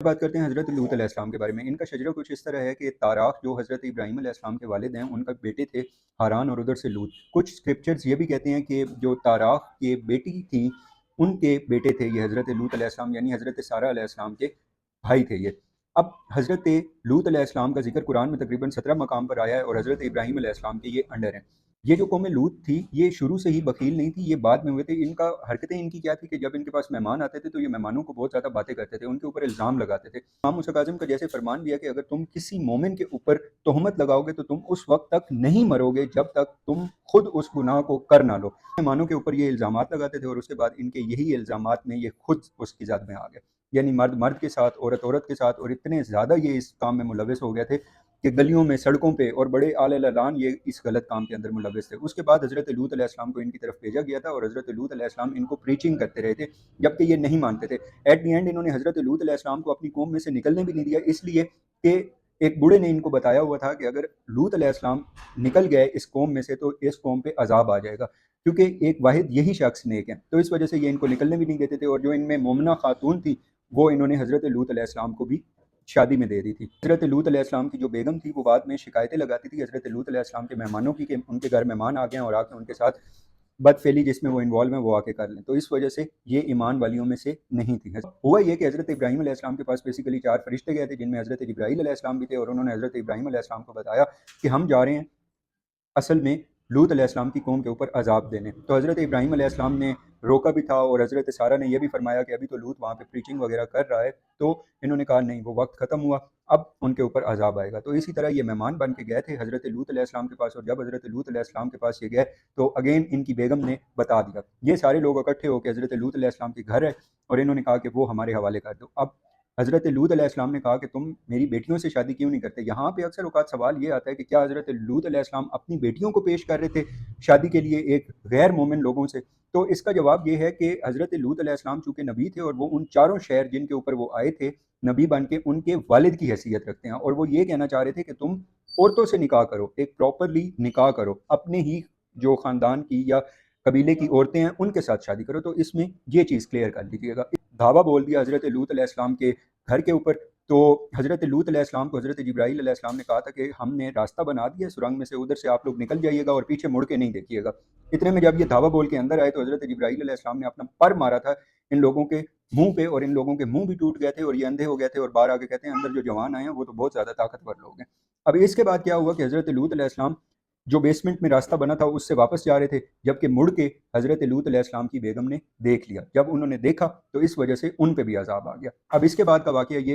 بات کرتے ہیں حضرت لوط علیہ السلام کے بارے میں۔ ان کا شجرہ کچھ اس طرح ہے کہ تاراخ جو حضرت ابراہیم علیہ السلام کے والد ہیں، ان کا بیٹے تھے ہاران اور ادھر سے لوط۔ کچھ اسکرپچرز یہ بھی کہتے ہیں کہ جو تاراخ کے بیٹی تھیں ان کے بیٹے تھے یہ حضرت لوط علیہ السلام، یعنی حضرت سارہ علیہ السلام کے بھائی تھے یہ۔ اب حضرت لوط علیہ السلام کا ذکر قرآن میں تقریباً 17 مقام پر آیا ہے، اور حضرت ابراہیم علیہ السلام کے یہ انڈر ہیں۔ یہ جو قوم لوط تھی یہ شروع سے ہی بخیل نہیں تھی، یہ بعد میں ہوئے تھے۔ ان کا حرکتیں ان کی کیا تھی کہ جب ان کے پاس مہمان آتے تھے تو یہ مہمانوں کو بہت زیادہ باتیں کرتے تھے، ان کے اوپر الزام لگاتے تھے۔ امام موسیٰ کاظم کا جیسے فرمان بھی ہے کہ اگر تم کسی مومن کے اوپر تہمت لگاؤ گے تو تم اس وقت تک نہیں مرو گے جب تک تم خود اس گناہ کو کر نہ لو۔ مہمانوں کے اوپر یہ الزامات لگاتے تھے، اور اس کے بعد ان کے یہی الزامات میں یہ خود اس کی زد میں آ گئے، یعنی مرد مرد کے ساتھ، عورت عورت کے ساتھ، اور اتنے زیادہ یہ اس کام میں ملوث ہو گئے تھے کہ گلیوں میں، سڑکوں پہ اور بڑے اعلی اعلان یہ اس غلط کام کے اندر ملوث تھے۔ اس کے بعد حضرت لوط علیہ السلام کو ان کی طرف بھیجا گیا تھا، اور حضرت لوط علیہ السلام ان کو پریچنگ کرتے رہے تھے جبکہ یہ نہیں مانتے تھے۔ ایٹ دی اینڈ انہوں نے حضرت لوط علیہ السلام کو اپنی قوم میں سے نکلنے بھی نہیں دیا، اس لیے کہ ایک بوڑھے نے ان کو بتایا ہوا تھا کہ اگر لوط علیہ السلام نکل گئے اس قوم میں سے تو اس قوم پہ عذاب آ جائے گا، کیونکہ ایک واحد یہی شخص نیک ہے۔ تو اس وجہ سے یہ ان کو نکلنے بھی نہیں دیتے تھے، اور جو ان میں مومنہ خاتون تھی وہ انہوں نے حضرت لوط علیہ السلام کو بھی شادی میں دے دی تھی۔ حضرت لوط علیہ السلام کی جو بیگم تھی وہ بعد میں شکایتیں لگاتی تھی حضرت لوط علیہ السلام کے مہمانوں کی کہ ان کے گھر مہمان آ گئے ہیں اور آ کے ان کے ساتھ بد فعلی جس میں وہ انوالو ہیں وہ آ کے کر لیں، تو اس وجہ سے یہ ایمان والیوں میں سے نہیں تھی۔ ہوا یہ کہ حضرت ابراہیم علیہ السلام کے پاس بیسیکلی 4 فرشتے گئے تھے جن میں حضرت جبرائیل علیہ السلام بھی تھے، اور انہوں نے حضرت ابراہیم علیہ السلام کو بتایا کہ ہم جا رہے ہیں اصل میں لوط علیہ السلام کی قوم کے اوپر عذاب دینے۔ تو حضرت ابراہیم علیہ السلام نے روکا بھی تھا، اور حضرت سارہ نے یہ بھی فرمایا کہ ابھی تو لوط وہاں پہ پریچنگ وغیرہ کر رہا ہے، تو انہوں نے کہا نہیں، وہ وقت ختم ہوا، اب ان کے اوپر عذاب آئے گا۔ تو اسی طرح یہ مہمان بن کے گئے تھے حضرت لوط علیہ السلام کے پاس، اور جب حضرت لوط علیہ السلام کے پاس یہ گئے تو اگین ان کی بیگم نے بتا دیا۔ یہ سارے لوگ اکٹھے ہو کے حضرت لوط علیہ السلام کے گھر ہے، اور انہوں نے کہا کہ وہ ہمارے حوالے کر دو۔ اب حضرت لوط علیہ السلام نے کہا کہ تم میری بیٹیوں سے شادی کیوں نہیں کرتے؟ یہاں پہ اکثر اوقات سوال یہ آتا ہے کہ کیا حضرت لوط علیہ السلام اپنی بیٹیوں کو پیش کر رہے تھے شادی کے لیے ایک غیر مومن لوگوں سے؟ تو اس کا جواب یہ ہے کہ حضرت لوط علیہ السلام چونکہ نبی تھے، اور وہ ان 4 شہر جن کے اوپر وہ آئے تھے نبی بن کے ان کے والد کی حیثیت رکھتے ہیں، اور وہ یہ کہنا چاہ رہے تھے کہ تم عورتوں سے نکاح کرو، ایک پراپرلی نکاح کرو، اپنے ہی جو خاندان کی یا قبیلے کی عورتیں ہیں ان کے ساتھ شادی کرو۔ تو اس میں یہ چیز کلیئر کر لیجیے گا۔ دھاوا بول دیا حضرت لوط علیہ السلام کے گھر کے اوپر۔ تو حضرت لوط علیہ السلام کو حضرت جبرائیل علیہ السلام نے کہا تھا کہ ہم نے راستہ بنا دیا سرنگ میں سے، ادھر سے آپ لوگ نکل جائیے گا اور پیچھے مڑ کے نہیں دیکھیے گا۔ اتنے میں جب یہ دھاوا بول کے اندر آئے تو حضرت جبرائیل علیہ السلام نے اپنا پر مارا تھا ان لوگوں کے منہ پہ، اور ان لوگوں کے منہ بھی ٹوٹ گئے تھے اور یہ اندھے ہو گئے تھے، اور باہر آ کے کہتے ہیں اندر جو جوان آئے ہیں وہ تو بہت زیادہ طاقتور لوگ ہیں۔ اب اس کے بعد کیا ہوا کہ حضرت لوط علیہ السلام جو بیسمنٹ میں راستہ بنا تھا اس سے واپس جا رہے تھے، جبکہ مڑ کے حضرت لوط علیہ السلام کی بیگم نے دیکھ لیا۔ جب انہوں نے دیکھا تو اس وجہ سے ان پہ بھی عذاب آ گیا۔ اب اس کے بعد کا واقعہ یہ